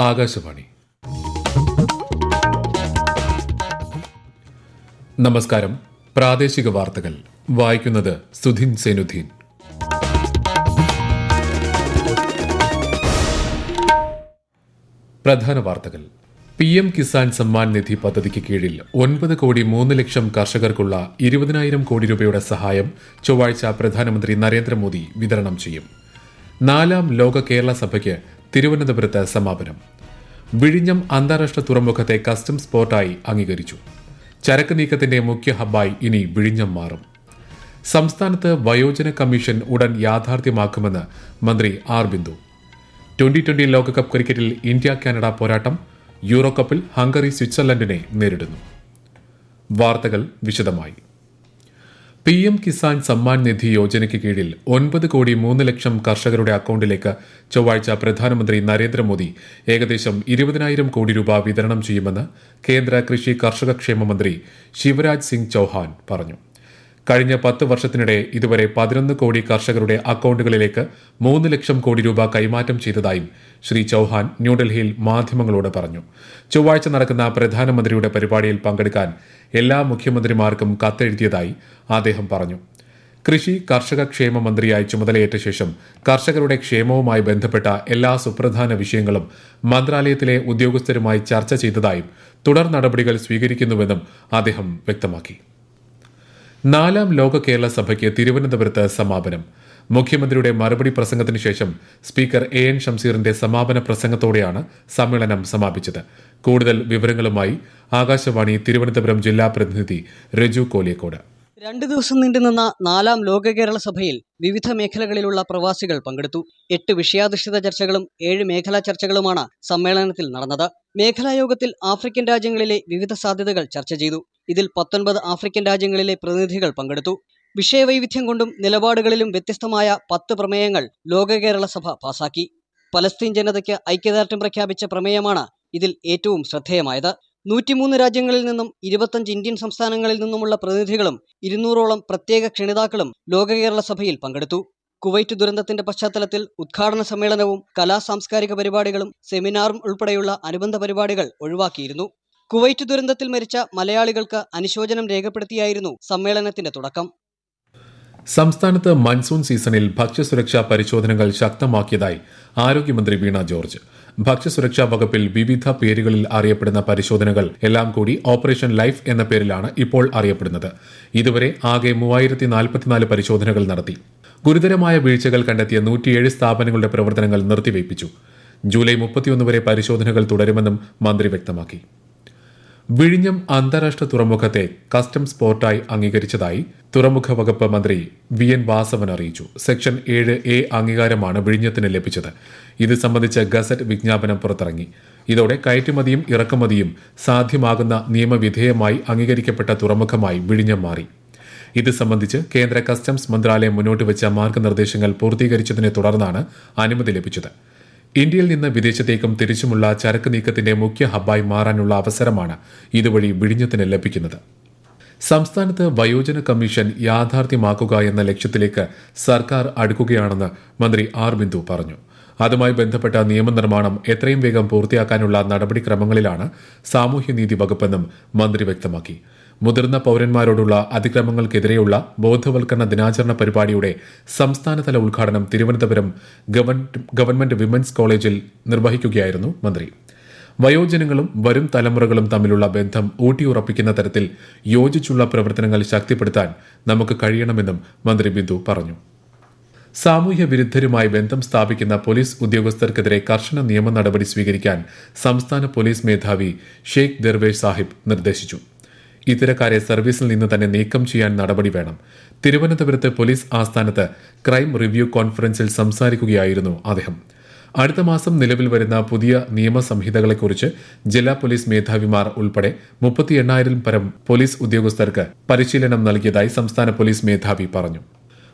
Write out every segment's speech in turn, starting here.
ആകാശവാണി. നമസ്കാരം. പ്രാദേശിക വാർത്തകൾ വായിക്കുന്നത് സുധിൻ സേനുദ്ദീൻ. പ്രധാന വാർത്തകൾ. PM കിസാൻ സമ്മാൻ നിധി പദ്ധതിക്ക് കീഴിൽ 9,03,00,000 കർഷകർക്കുള്ള 20,000 കോടി രൂപയുടെ സഹായം ചൊവ്വാഴ്ച പ്രധാനമന്ത്രി നരേന്ദ്രമോദി വിതരണം ചെയ്യും. 4ാം ലോക കേരള സഭയ്ക്ക് തിരുവനന്തപുരത്ത് സമാപനം. വിഴിഞ്ഞം അന്താരാഷ്ട്ര തുറമുഖത്തെ കസ്റ്റംസ് പോർട്ടായി അംഗീകരിച്ചു. ചരക്ക് നീക്കത്തിന്റെ മുഖ്യ ഹബ്ബായി ഇനി വിഴിഞ്ഞം മാറും. സംസ്ഥാനത്ത് വയോജന കമ്മീഷൻ ഉടൻ യാഥാർത്ഥ്യമാക്കുമെന്ന് മന്ത്രി ആർ ബിന്ദു. 2020 ലോകകപ്പ് ക്രിക്കറ്റിൽ ഇന്ത്യ കാനഡ പോരാട്ടം. യൂറോ കപ്പിൽ ഹംഗറി സ്വിറ്റ്സർലൻഡിനെ നേരിടുന്നു. വാർത്തകൾ വിശദമായി. PM കിസാൻ സമ്മാൻ നിധി യോജനയ്ക്ക് കീഴിൽ 9,03,00,000 കർഷകരുടെ അക്കൌണ്ടിലേക്ക് ചൊവ്വാഴ്ച പ്രധാനമന്ത്രി നരേന്ദ്രമോദി ഏകദേശം 20,000 കോടി രൂപ വിതരണം ചെയ്യുമെന്ന് കേന്ദ്ര കൃഷി കർഷക ക്ഷേമ മന്ത്രി ശിവരാജ് സിംഗ് ചൌഹാൻ പറഞ്ഞു. കഴിഞ്ഞ 10 വർഷത്തിനിടെ ഇതുവരെ 11 കോടി കർഷകരുടെ അക്കൌണ്ടുകളിലേക്ക് 3 ലക്ഷം കോടി രൂപ കൈമാറ്റം ചെയ്തതായും ശ്രീ ചൌഹാൻ ന്യൂഡൽഹിയിൽ മാധ്യമങ്ങളോട് പറഞ്ഞു. ചൊവ്വാഴ്ച നടക്കുന്ന പ്രധാനമന്ത്രിയുടെ പരിപാടിയിൽ പങ്കെടുക്കാൻ എല്ലാ മുഖ്യമന്ത്രിമാർക്കും കത്തെഴുതിയതായി അദ്ദേഹം പറഞ്ഞു. കൃഷി കർഷക ക്ഷേമ മന്ത്രിയായി ചുമതലയേറ്റ ശേഷം കർഷകരുടെ ക്ഷേമവുമായി ബന്ധപ്പെട്ട എല്ലാ സുപ്രധാന വിഷയങ്ങളും മന്ത്രാലയത്തിലെ ഉദ്യോഗസ്ഥരുമായി ചർച്ച ചെയ്തതായും തുടർ നടപടികൾ സ്വീകരിക്കുന്നുവെന്നും അദ്ദേഹം വ്യക്തമാക്കി. 4ാം ലോക കേരള സഭയ്ക്ക് തിരുവനന്തപുരത്ത് സമാപനം. മുഖ്യമന്ത്രിയുടെ മറുപടി പ്രസംഗത്തിന് ശേഷം സ്പീക്കർ AN ഷംസീറിന്റെ സമാപന പ്രസംഗത്തോടെയാണ് സമ്മേളനം സമാപിച്ചത്. കൂടുതൽ വിവരങ്ങളുമായി ആകാശവാണി തിരുവനന്തപുരം ജില്ലാ പ്രതിനിധി രജു കോലിയക്കോട്. 2 ദിവസം നീണ്ടുനിന്ന 4ാം ലോക കേരള സഭയിൽ വിവിധ മേഖലകളിലുള്ള പ്രവാസികൾ പങ്കെടുത്തു. 8 വിഷയാധിഷ്ഠിത ചർച്ചകളും 7 മേഖലാ ചർച്ചകളുമാണ് സമ്മേളനത്തിൽ നടന്നത്. മേഖലായോഗത്തിൽ ആഫ്രിക്കൻ രാജ്യങ്ങളിലെ വിവിധ സാധ്യതകൾ ചർച്ച ചെയ്തു. ഇതിൽ 19 ആഫ്രിക്കൻ രാജ്യങ്ങളിലെ പ്രതിനിധികൾ പങ്കെടുത്തു. വിഷയവൈവിധ്യം കൊണ്ടും നിലപാടുകളിലും വ്യത്യസ്തമായ 10 പ്രമേയങ്ങൾ ലോക കേരള സഭ പാസാക്കി. പലസ്തീൻ ജനതയ്ക്ക് ഐക്യദാർഢ്യം പ്രഖ്യാപിച്ച പ്രമേയമാണ് ഇതിൽ ഏറ്റവും ശ്രദ്ധേയമായത്. 103 രാജ്യങ്ങളിൽ നിന്നും 25 ഇന്ത്യൻ സംസ്ഥാനങ്ങളിൽ നിന്നുമുള്ള പ്രതിനിധികളും 200ഓളം പ്രത്യേക ക്ഷണിതാക്കളും ലോക കേരള സഭയിൽ പങ്കെടുത്തു. കുവൈറ്റ് ദുരന്തത്തിന്റെ പശ്ചാത്തലത്തിൽ ഉദ്ഘാടന സമ്മേളനവും സാംസ്കാരിക പരിപാടികളും സെമിനാറും ഉൾപ്പെടെയുള്ള അനുബന്ധ പരിപാടികൾ ഒഴിവാക്കിയിരുന്നു. കുവൈറ്റ് ദുരന്തത്തിൽ മരിച്ച മലയാളികൾക്ക് അനുശോചനം രേഖപ്പെടുത്തിയായിരുന്നു സമ്മേളനത്തിന്റെ തുടക്കം. സംസ്ഥാനത്ത് മൺസൂൺ സീസണിൽ ഭക്ഷ്യസുരക്ഷാ പരിശോധനകൾ ശക്തമാക്കിയതായി ആരോഗ്യമന്ത്രി വീണ ജോർജ്. ഭക്ഷ്യസുരക്ഷാ വകുപ്പിൽ വിവിധ പേരുകളിൽ അറിയപ്പെടുന്ന പരിശോധനകൾ എല്ലാം കൂടി ഓപ്പറേഷൻ ലൈഫ് എന്ന പേരിലാണ് ഇപ്പോൾ അറിയപ്പെടുന്നത്. ഇതുവരെ ആകെ 3044 പരിശോധനകൾ നടത്തി. ഗുരുതരമായ വീഴ്ചകൾ കണ്ടെത്തിയ 107 സ്ഥാപനങ്ങളുടെ പ്രവർത്തനങ്ങൾ നിർത്തിവയ്പ്പിച്ചു. ജൂലൈ 31 വരെ പരിശോധനകൾ തുടരുമെന്നും മന്ത്രി വ്യക്തമാക്കി. വിഴിഞ്ഞം അന്താരാഷ്ട്ര തുറമുഖത്തെ കസ്റ്റംസ് പോർട്ടായി അംഗീകരിച്ചതായി തുറമുഖ വകുപ്പ് മന്ത്രി VN വാസവൻ അറിയിച്ചു. സെക്ഷൻ 7A അംഗീകാരമാണ് വിഴിഞ്ഞത്തിന് ലഭിച്ചത്. ഇത് സംബന്ധിച്ച് ഗസറ്റ് വിജ്ഞാപനം പുറത്തിറങ്ങി. ഇതോടെ കയറ്റുമതിയും ഇറക്കുമതിയും സാധ്യമാകുന്ന നിയമവിധേയമായി അംഗീകരിക്കപ്പെട്ട തുറമുഖമായി വിഴിഞ്ഞം മാറി. ഇത് സംബന്ധിച്ച് കേന്ദ്ര കസ്റ്റംസ് മന്ത്രാലയം മുന്നോട്ട് വെച്ച മാർഗനിർദ്ദേശങ്ങൾ പൂർത്തീകരിച്ചതിനെ തുടർന്നാണ് അനുമതി ലഭിച്ചത്. ഇന്ത്യയിൽ നിന്ന് വിദേശത്തേക്കും തിരിച്ചുമുള്ള ചരക്ക് നീക്കത്തിന്റെ മുഖ്യ ഹബ്ബായി മാറാനുള്ള അവസരമാണ് ഇതുവഴി വിഴിഞ്ഞത്തിന് ലഭിക്കുന്നത്. സംസ്ഥാനത്ത് വയോജന കമ്മീഷൻ യാഥാർത്ഥ്യമാക്കുക എന്ന ലക്ഷ്യത്തിലേക്ക് സർക്കാർ അടുക്കുകയാണെന്ന് മന്ത്രി ആർ ബിന്ദു പറഞ്ഞു. അതുമായി ബന്ധപ്പെട്ട നിയമനിർമ്മാണം എത്രയും വേഗം പൂർത്തിയാക്കാനുള്ള നടപടിക്രമങ്ങളിലാണ് സാമൂഹ്യനീതി വകുപ്പെന്നും മന്ത്രി വ്യക്തമാക്കി. മുതിർന്ന പൌരന്മാരോടുള്ള അതിക്രമങ്ങൾക്കെതിരെയുള്ള ബോധവൽക്കരണ ദിനാചരണ പരിപാടിയുടെ സംസ്ഥാനതല ഉദ്ഘാടനം തിരുവനന്തപുരം ഗവൺമെന്റ് വിമൻസ് കോളേജിൽ നിർവഹിക്കുകയായിരുന്നു മന്ത്രി. വയോജനങ്ങളും വരും തലമുറകളും തമ്മിലുള്ള ബന്ധം ഊട്ടിയുറപ്പിക്കുന്ന തരത്തിൽ യോജിച്ചുള്ള പ്രവർത്തനങ്ങൾ ശക്തിപ്പെടുത്താൻ നമുക്ക് കഴിയണമെന്നും മന്ത്രി ബിന്ദു പറഞ്ഞു. സാമൂഹ്യ വിരുദ്ധരുമായി ബന്ധം സ്ഥാപിക്കുന്ന പോലീസ് ഉദ്യോഗസ്ഥർക്കെതിരെ കർശന നിയമ നടപടി സ്വീകരിക്കാൻ സംസ്ഥാന പോലീസ് മേധാവി ഷെയ്ഖ് ദർവേഷ് സാഹിബ് നിർദ്ദേശിച്ചു. ഇത്തരക്കാരെ സർവീസിൽ നിന്ന് തന്നെ നീക്കം ചെയ്യാൻ നടപടി വേണം. തിരുവനന്തപുരത്ത് പോലീസ് ആസ്ഥാനത്ത് ക്രൈം റിവ്യൂ കോൺഫറൻസിൽ സംസാരിക്കുകയായിരുന്നു അദ്ദേഹം. അടുത്ത മാസം നിലവിൽ വരുന്ന പുതിയ നിയമസംഹിതകളെക്കുറിച്ച് ജില്ലാ പോലീസ് മേധാവിമാർ ഉൾപ്പെടെ 38,000 പരം പോലീസ് ഉദ്യോഗസ്ഥർക്ക് പരിശീലനം നൽകിയതായി സംസ്ഥാന പോലീസ് മേധാവി പറഞ്ഞു.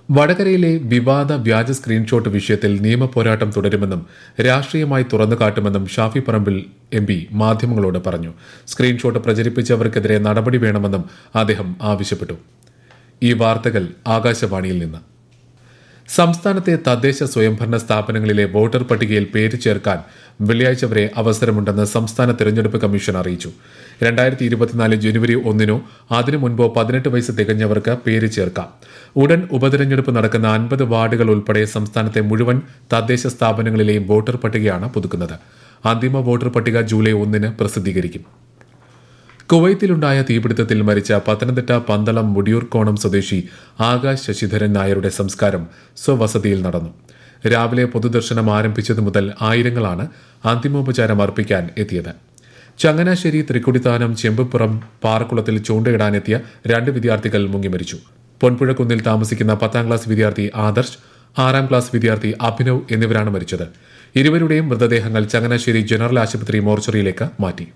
വടകരയിലെ വിവാദ വ്യാജ സ്ക്രീൻഷോട്ട് വിഷയത്തിൽ നിയമപോരാട്ടം തുടരുമെന്നും രാഷ്ട്രീയമായി തുറന്നുകാട്ടുമെന്നും ഷാഫി പറമ്പിൽ MP മാധ്യമങ്ങളോട് പറഞ്ഞു. സ്ക്രീൻഷോട്ട് പ്രചരിപ്പിച്ചവർക്കെതിരെ നടപടി വേണമെന്നും അദ്ദേഹം ആവശ്യപ്പെട്ടു. ഈ വാർത്തകൾ ആകാശവാണിയിൽ നിന്ന്. സംസ്ഥാനത്തെ തദ്ദേശ സ്വയംഭരണ സ്ഥാപനങ്ങളിലെ വോട്ടർ പട്ടികയിൽ പേര് ചേർക്കാൻ വെള്ളിയാഴ്ച വരെ അവസരമുണ്ടെന്ന് സംസ്ഥാന തെരഞ്ഞെടുപ്പ് കമ്മീഷൻ അറിയിച്ചു. 2024 ജനുവരി 1 അതിനു മുൻപോ 18 വയസ്സ് തികഞ്ഞവർക്ക് പേര് ചേർക്കാം. ഉടൻ ഉപതെരഞ്ഞെടുപ്പ് നടക്കുന്ന 50 വാർഡുകൾ ഉൾപ്പെടെ സംസ്ഥാനത്തെ മുഴുവൻ തദ്ദേശ സ്ഥാപനങ്ങളിലെയും വോട്ടർ പട്ടികയാണ് പുതുക്കുന്നത്. അന്തിമ വോട്ടർ പട്ടിക ജൂലൈ 1 പ്രസിദ്ധീകരിക്കും. കുവൈത്തിലുണ്ടായ തീപിടുത്തത്തിൽ മരിച്ച പത്തനംതിട്ട പന്തളം മുടിയൂർക്കോണം സ്വദേശി ആകാശ് ശശിധരൻ നായരുടെ സംസ്കാരം സ്വവസതിയിൽ നടന്നു. രാവിലെ പൊതുദർശനം ആരംഭിച്ചതു മുതൽ ആയിരങ്ങളാണ് അന്തിമോപചാരം അർപ്പിക്കാൻ എത്തിയത്. ചങ്ങനാശ്ശേരി തൃക്കുടിത്താനം ചെമ്പുപുറം പാറക്കുളത്തിൽ ചൂണ്ടയിടാനെത്തിയ 2 വിദ്യാർത്ഥികൾ മുങ്ങിമരിച്ചു. പൊൻപുഴക്കുന്നിൽ താമസിക്കുന്ന 10ാം ക്ലാസ് വിദ്യാർത്ഥി ആദർശ്, 6ാം ക്ലാസ് വിദ്യാർത്ഥി അഭിനവ് എന്നിവരാണ് മരിച്ചത്. ഇരുവരുടെയും മൃതദേഹങ്ങൾ ചങ്ങനാശ്ശേരി ജനറൽ ആശുപത്രി മോർച്ചറിയിലേക്ക് മാറ്റി.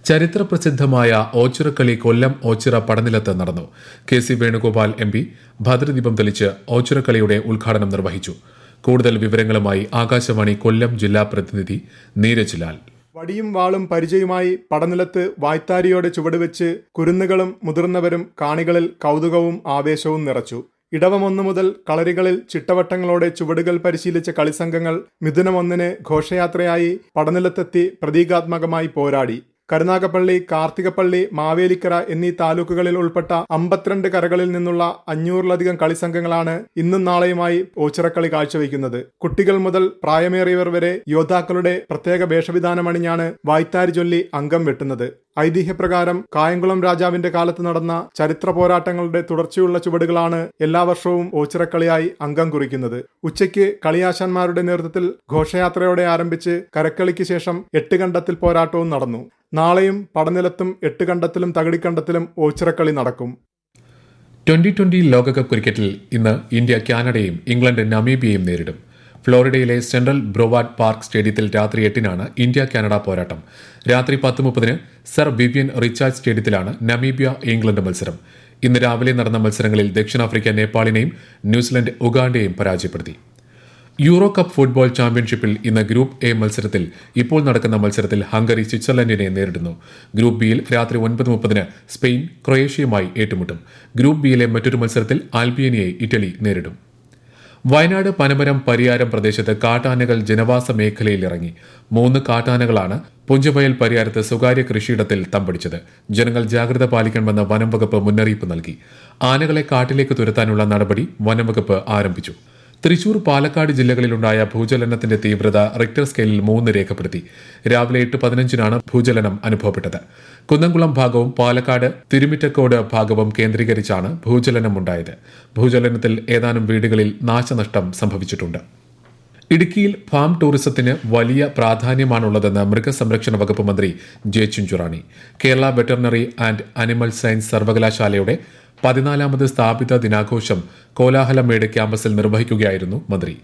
ചരിത്രപ്രസിദ്ധമായ ഓച്ചിറക്കളി കൊല്ലം ഓച്ചിറ പടനിലത്ത് നടന്നു. കെ.സി. വേണുഗോപാൽ MP ഭദ്രദീപം തെളിച്ച് ഓച്ചിറക്കളിയുടെ ഉദ്ഘാടനം നിർവഹിച്ചു. കൂടുതൽ വിവരങ്ങളുമായി ആകാശവാണി കൊല്ലം ജില്ലാ പ്രതിനിധി നീരജ് ലാൽ. വടിയും വാളും പരിചയമായി പടനിലത്ത് വായ്ത്താരിയോടെ ചുവടുവെച്ച് കുരുന്നുകളും മുതിർന്നവരും കാണികളിൽ കൗതുകവും ആവേശവും നിറച്ചു. ഇടവം 1 മുതൽ കളരികളിൽ ചിട്ടവട്ടങ്ങളോടെ ചുവടുകൾ പരിശീലിച്ച കളിസംഘങ്ങൾ മിഥുനം 1 ഘോഷയാത്രയായി പടനിലത്തെത്തി പ്രതീകാത്മകമായി പോരാടി. കരുനാഗപ്പള്ളി, കാർത്തികപ്പള്ളി, മാവേലിക്കര എന്നീ താലൂക്കുകളിൽ ഉൾപ്പെട്ട 52 കരകളിൽ നിന്നുള്ള 500-ലധികം കളിസംഘങ്ങളാണ് ഇന്നും നാളെയുമായി ഓച്ചിറക്കളി കാഴ്ചവെക്കുന്നത്. കുട്ടികൾ മുതൽ പ്രായമേറിയവർ വരെ യോദ്ധാക്കളുടെ പ്രത്യേക വേഷവിധാനമണിഞ്ഞാണ് വായ്ത്താരി ചൊല്ലി അംഗം വെട്ടുന്നത്. ഐതിഹ്യപ്രകാരം കായംകുളം രാജാവിന്റെ കാലത്ത് നടന്ന ചരിത്ര പോരാട്ടങ്ങളുടെ തുടർച്ചയുള്ള ചുവടുകളാണ് എല്ലാ വർഷവും ഓച്ചിറക്കളിയായി അംഗം കുറിക്കുന്നത്. ഉച്ചയ്ക്ക് കളിയാശാന്മാരുടെ നേതൃത്വത്തിൽ ഘോഷയാത്രയോടെ ആരംഭിച്ച് കരക്കളിക്ക് ശേഷം 8 കണ്ടത്തിൽ പോരാട്ടവും നടന്നു. നാളെയും പടനിലത്തും 8 കണ്ടത്തിലും തകടിക്കണ്ടത്തിലും ഓച്ചിറക്കളി നടക്കും. 2020 ലോകകപ്പ് ക്രിക്കറ്റിൽ ഇന്ന് ഇന്ത്യ കാനഡയും ഇംഗ്ലണ്ട് നമീബിയയും നേരിടും. ഫ്ലോറിഡയിലെ സെൻട്രൽ ബ്രോവാർഡ് പാർക്ക് സ്റ്റേഡിയത്തിൽ രാത്രി 8-നാണ് ഇന്ത്യ കാനഡ പോരാട്ടം. രാത്രി 10:30 സർ വിവിയൻ റിച്ചാർഡ് സ്റ്റേഡിയത്തിലാണ് നമീബിയ ഇംഗ്ലണ്ട് മത്സരം. ഇന്ന് രാവിലെ നടന്ന മത്സരങ്ങളിൽ ദക്ഷിണാഫ്രിക്ക നേപ്പാളിനെയും ന്യൂസിലൻഡ് ഉഗാണ്ടയെയും പരാജയപ്പെടുത്തി. യൂറോ കപ്പ് ഫുട്ബോൾ ചാമ്പ്യൻഷിപ്പിൽ ഇന്ന് ഗ്രൂപ്പ് എ മത്സരത്തിൽ ഇപ്പോൾ നടക്കുന്ന മത്സരത്തിൽ ഹംഗറി സ്വിറ്റ്സർലൻഡിനെ നേരിടുന്നു. ഗ്രൂപ്പ് ബിയിൽ രാത്രി 9:30 സ്പെയിൻ ക്രൊയേഷ്യയുമായി ഏറ്റുമുട്ടും. ഗ്രൂപ്പ് ബിയിലെ മറ്റൊരു മത്സരത്തിൽ അൽബേനിയയെ ഇറ്റലി നേരിടും. വയനാട് പനമരം പരിയാരം പ്രദേശത്ത് കാട്ടാനകൾ ജനവാസ മേഖലയിൽ ഇറങ്ങി. 3 കാട്ടാനകളാണ് പുഞ്ചവയൽ പരിയാരത്ത് സ്വകാര്യ കൃഷിയിടത്തിൽ തമ്പടിച്ചത്. ജനങ്ങൾ ജാഗ്രത പാലിക്കണമെന്ന് വനം വകുപ്പ് മുന്നറിയിപ്പ് നൽകി. ആനകളെ കാട്ടിലേക്ക് തുരത്താനുള്ള നടപടി വനം വകുപ്പ് ആരംഭിച്ചു. തൃശൂർ, പാലക്കാട് ജില്ലകളിലുണ്ടായ ഭൂചലനത്തിന്റെ തീവ്രത റിക്ടർ സ്കെയിലിൽ 3 രേഖപ്പെടുത്തി. രാവിലെ 8:15-നാണ് ഭൂചലനം അനുഭവപ്പെട്ടത്. കുന്നംകുളം ഭാഗവും പാലക്കാട് തിരുമിറ്റക്കോട് ഭാഗവും കേന്ദ്രീകരിച്ചാണ് ഭൂചലനമുണ്ടായത്. ഭൂചലനത്തിൽ ഏതാനും വീടുകളിൽ നാശനഷ്ടം സംഭവിച്ചിട്ടുണ്ട്. ഇടുക്കിയിൽ ഫാം ടൂറിസത്തിന് വലിയ പ്രാധാന്യമാണുള്ളതെന്ന് മൃഗസംരക്ഷണ വകുപ്പ് മന്ത്രി J Chinchu Rani. Kerala veterinary and animal science സർവകലാശാലയുടെ 14ാമത് സ്ഥാപിത ദിനാഘോഷം കോലാഹലമേട് ക്യാമ്പസിൽ നിർവഹിക്കുകയായിരുന്നു മന്ത്രി.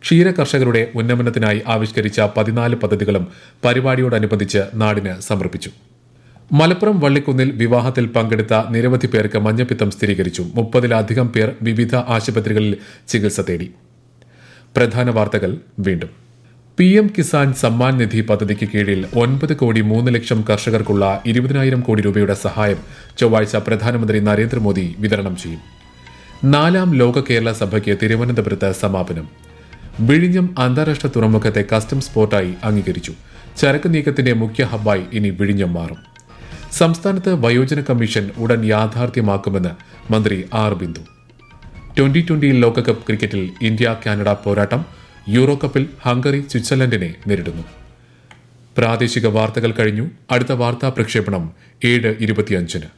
ക്ഷീര കർഷകരുടെ ഉന്നമനത്തിനായി ആവിഷ്കരിച്ച 14 പദ്ധതികളും പരിപാടിയോടനുബന്ധിച്ച് നാടിന് സമർപ്പിച്ചു. മലപ്പുറം വള്ളിക്കുന്നിൽ വിവാഹത്തിൽ പങ്കെടുത്ത നിരവധി പേർക്ക് മഞ്ഞപ്പിത്തം സ്ഥിരീകരിച്ചു. 30-ലധികം പേർ വിവിധ ആശുപത്രികളിൽ ചികിത്സ തേടി. പ്രധാന വാർത്തകൾ വീണ്ടും. PM കിസാൻ സമ്മാൻ നിധി പദ്ധതിക്ക് കീഴിൽ 9 കോടി 3 ലക്ഷം കർഷകർക്കുള്ള 20,000 കോടി രൂപയുടെ സഹായം ചൊവ്വാഴ്ച പ്രധാനമന്ത്രി നരേന്ദ്രമോദി വിതരണം ചെയ്യും. 4ാം ലോക കേരള സഭയ്ക്ക് തിരുവനന്തപുരത്ത് സമാപനം. വിഴിഞ്ഞം അന്താരാഷ്ട്ര തുറമുഖത്തെ കസ്റ്റംസ് പോർട്ടായി അംഗീകരിച്ചു. ചരക്ക് നീക്കത്തിന്റെ മുഖ്യ ഹബ്ബായി ഇനി വിഴിഞ്ഞം മാറും. സംസ്ഥാനത്ത് വയോജന കമ്മീഷൻ ഉടൻ യാഥാർത്ഥ്യമാക്കുമെന്ന് മന്ത്രി ആർ ബിന്ദു. 2020 ലോകകപ്പ് ക്രിക്കറ്റിൽ ഇന്ത്യ കാനഡ പോരാട്ടം. യൂറോ കപ്പിൽ ഹംഗറി സ്വിറ്റ്സർലൻഡിനെ നേരിടുന്നു. പ്രാദേശിക വാർത്തകൾ കഴിഞ്ഞു. അടുത്ത വാർത്താ പ്രക്ഷേപണം 7:25-ന്.